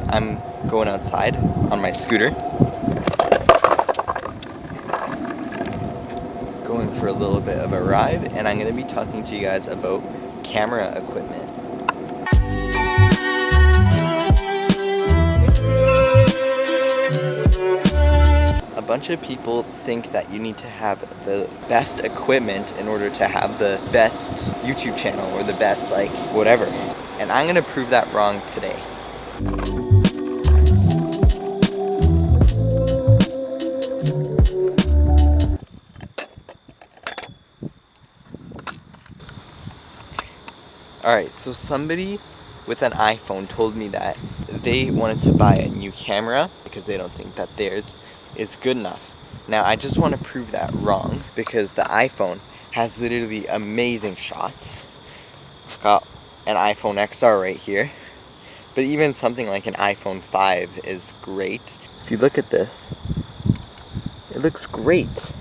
I'm going outside on my scooter. Going for a little bit of a ride, and I'm going to be talking to you guys about camera equipment. A bunch of people think that you need to have the best equipment in order to have the best YouTube channel or the best like whatever. And I'm gonna prove that wrong today. Alright, so somebody with an iPhone told me that they wanted to buy a new camera because they don't think that theirs is good enough. Now I just want to prove that wrong because the iPhone has literally amazing shots. Got an iPhone XR right here, but even something like an iPhone 5 is great. If you look at this, it looks great.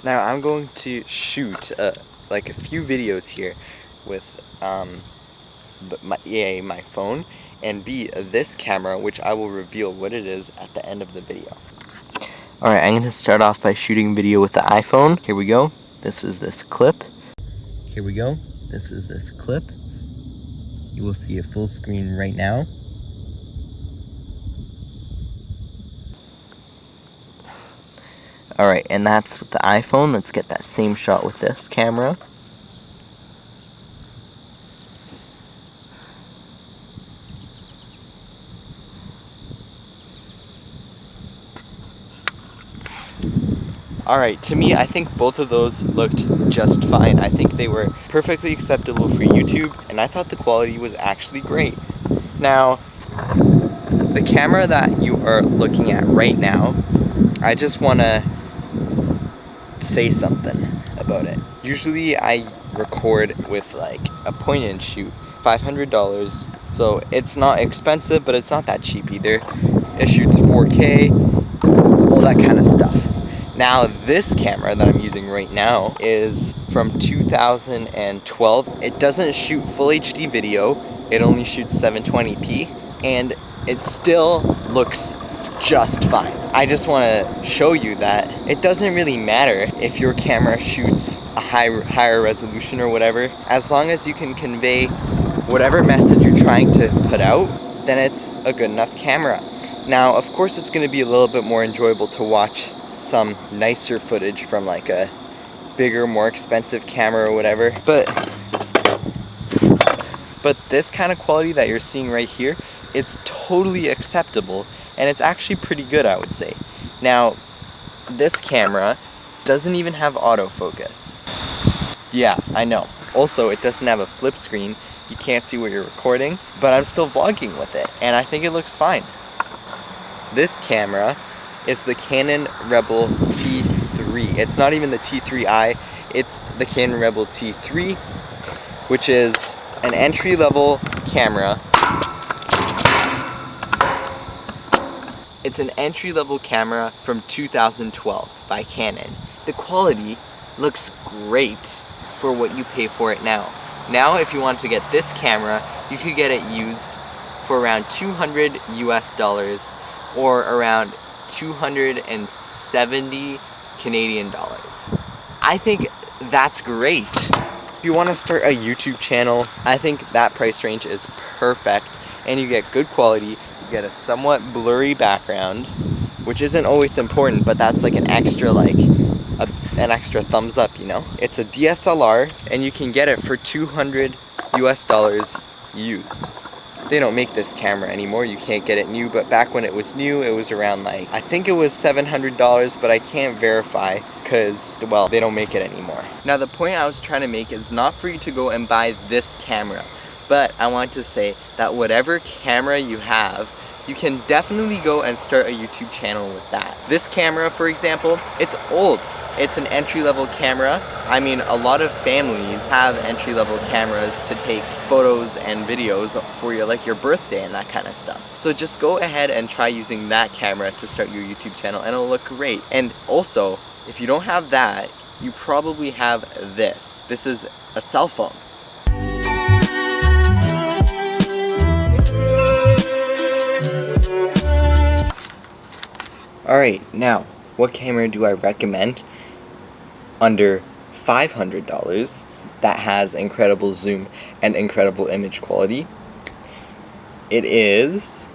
Now I'm going to shoot like a few videos here with my phone, and B, this camera, which I will reveal what it is at the end of the video. Alright, I'm going to start off by shooting video with the iPhone. Here we go. This is this clip. Here we go. This is this clip. You will see a full screen right now. Alright, and that's with the iPhone. Let's get that same shot with this camera. Alright, to me, I think both of those looked just fine. I think they were perfectly acceptable for YouTube, and I thought the quality was actually great. Now, the camera that you are looking at right now, I just want to say something about it. Usually I record with like a point and shoot, $500, so it's not expensive, but it's not that cheap either. It shoots 4K, all that kind of stuff. Now this camera that I'm using right now is from 2012. It doesn't shoot full HD video, it only shoots 720p, and it still looks just fine. I just want to show you that it doesn't really matter if your camera shoots a higher resolution or whatever. As long as you can convey whatever message you're trying to put out, then it's a good enough camera. Now, of course, it's going to be a little bit more enjoyable to watch some nicer footage from like a bigger, more expensive camera or whatever, but this kind of quality that you're seeing right here, it's totally acceptable, and it's actually pretty good, I would say. Now, this camera doesn't even have autofocus. Yeah, I know. Also, it doesn't have a flip screen. You can't see what you're recording, but I'm still vlogging with it, and I think it looks fine. This camera is the Canon Rebel T3. It's not even the T3i, it's the Canon Rebel T3, which is an entry-level camera. It's an entry-level camera from 2012 by Canon. The quality looks great for what you pay for it now. Now, if you want to get this camera, you could get it used for around $200 US or around 270 Canadian dollars. I think that's great. If you want to start a YouTube channel, I think that price range is perfect, and you get good quality, you get a somewhat blurry background, which isn't always important, but that's like an extra thumbs up, you know? It's a DSLR, and you can get it for $200 US used. They don't make this camera anymore, you can't get it new, but back when it was new, it was around like, I think it was $700, but I can't verify because, well, they don't make it anymore. Now the point I was trying to make is not for you to go and buy this camera, but I want to say that whatever camera you have, you can definitely go and start a YouTube channel with that. This camera, for example, it's old. It's an entry-level camera. I mean, a lot of families have entry-level cameras to take photos and videos for your birthday and that kind of stuff. So just go ahead and try using that camera to start your YouTube channel, and it'll look great. And also, if you don't have that, you probably have this. This is a cell phone. Alright, now, what camera do I recommend under $500 that has incredible zoom and incredible image quality? It is...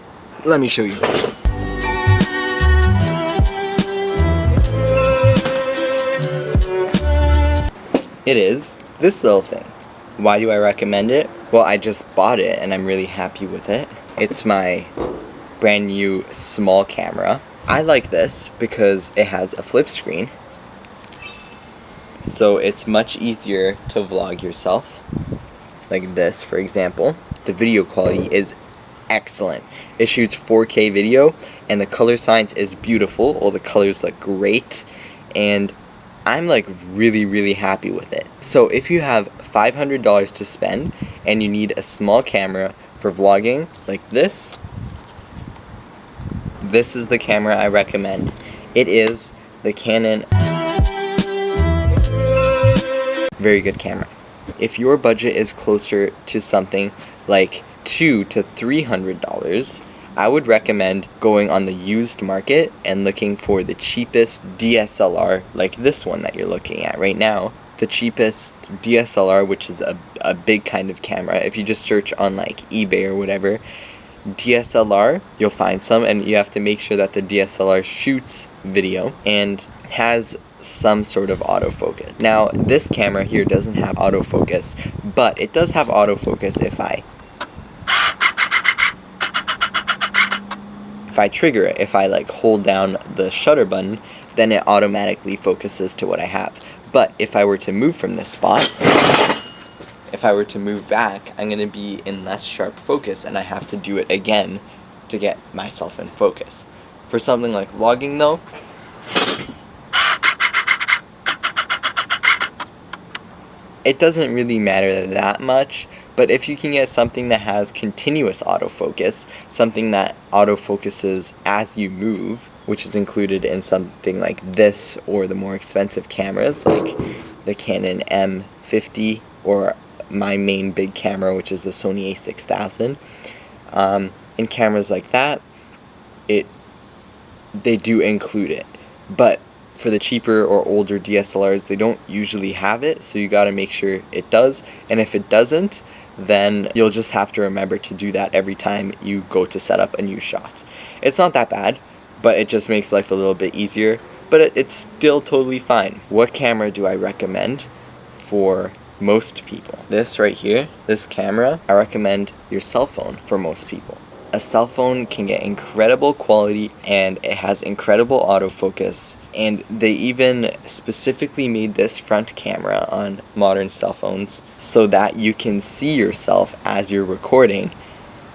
let me show you. It is this little thing. Why do I recommend it? Well, I just bought it and I'm really happy with it. It's my brand new small camera. I like this because it has a flip screen, so it's much easier to vlog yourself. Like this, for example. The video quality is excellent. It shoots 4K video and the color science is beautiful. All the colors look great and I'm like really happy with it. So if you have $500 to spend and you need a small camera for vlogging like this is the camera I recommend. It is the Canon. Very good camera. If your budget is closer to something like $200 to $300, I would recommend going on the used market and looking for the cheapest DSLR, like this one that you're looking at right now. The cheapest DSLR, which is a big kind of camera. If you just search on like eBay or whatever, DSLR, you'll find some, and you have to make sure that the DSLR shoots video and has some sort of autofocus. Now, this camera here doesn't have autofocus, but it does have autofocus if I trigger it. If I like hold down the shutter button, then it automatically focuses to what I have. But if I were to move from this spot, if I were to move back, I'm going to be in less sharp focus and I have to do it again to get myself in focus. For something like vlogging though, it doesn't really matter that much, but if you can get something that has continuous autofocus, something that autofocuses as you move, which is included in something like this or the more expensive cameras like the Canon M50 or my main big camera, which is the Sony a6000. In cameras like that, they do include it, but for the cheaper or older DSLRs, they don't usually have it, so you gotta make sure it does, and if it doesn't, then you'll just have to remember to do that every time you go to set up a new shot. It's not that bad, but it just makes life a little bit easier, but it's still totally fine. What camera do I recommend for most people? This right here, this camera, I recommend your cell phone for most people. A cell phone can get incredible quality and it has incredible autofocus, and they even specifically made this front camera on modern cell phones so that you can see yourself as you're recording,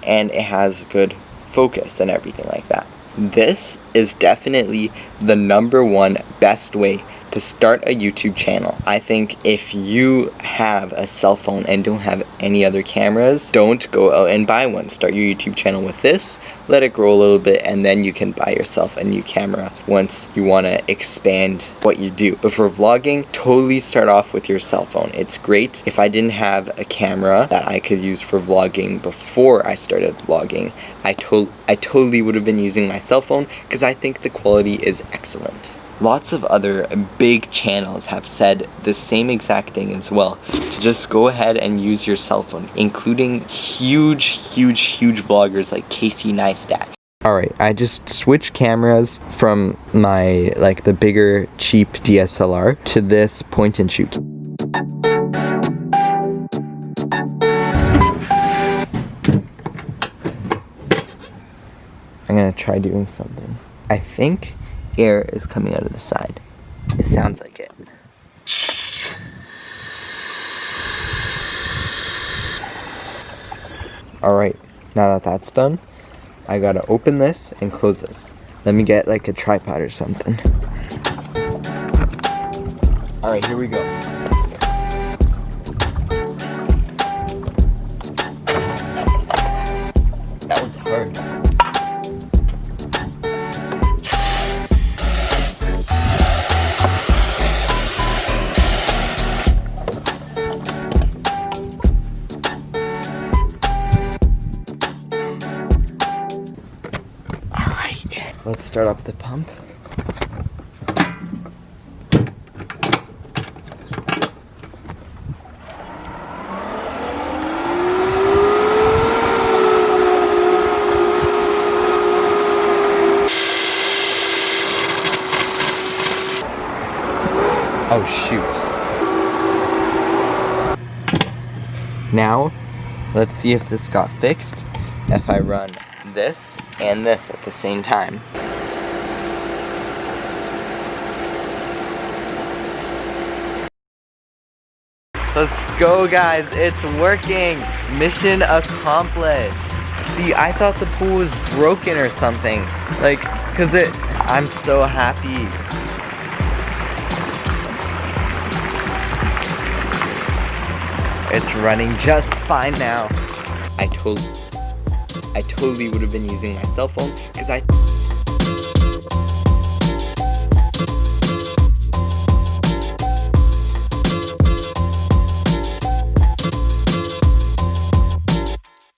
and it has good focus and everything like that. This is definitely the #1 best way to start a YouTube channel. I think if you have a cell phone and don't have any other cameras, don't go out and buy one. Start your YouTube channel with this, let it grow a little bit, and then you can buy yourself a new camera once you want to expand what you do. But for vlogging, totally start off with your cell phone. It's great. If I didn't have a camera that I could use for vlogging before I started vlogging, I totally would have been using my cell phone because I think the quality is excellent. Lots of other big channels have said the same exact thing as well, to just go ahead and use your cell phone, including huge vloggers like Casey Neistat. Alright, I just switched cameras from my, like, the bigger, cheap DSLR to this point and shoot. I'm gonna try doing something. I think air is coming out of the side. It sounds like it. Alright, now that that's done, I gotta open this and close this. Let me get like a tripod or something. Alright, here we go. That was hard. Let's start up the pump. Oh shoot. Now, let's see if this got fixed if I run this and this at the same time. Let's go, guys, it's working. Mission accomplished. See, I thought the pool was broken or something. Like, I'm so happy. It's running just fine now. I totally would have been using my cell phone because I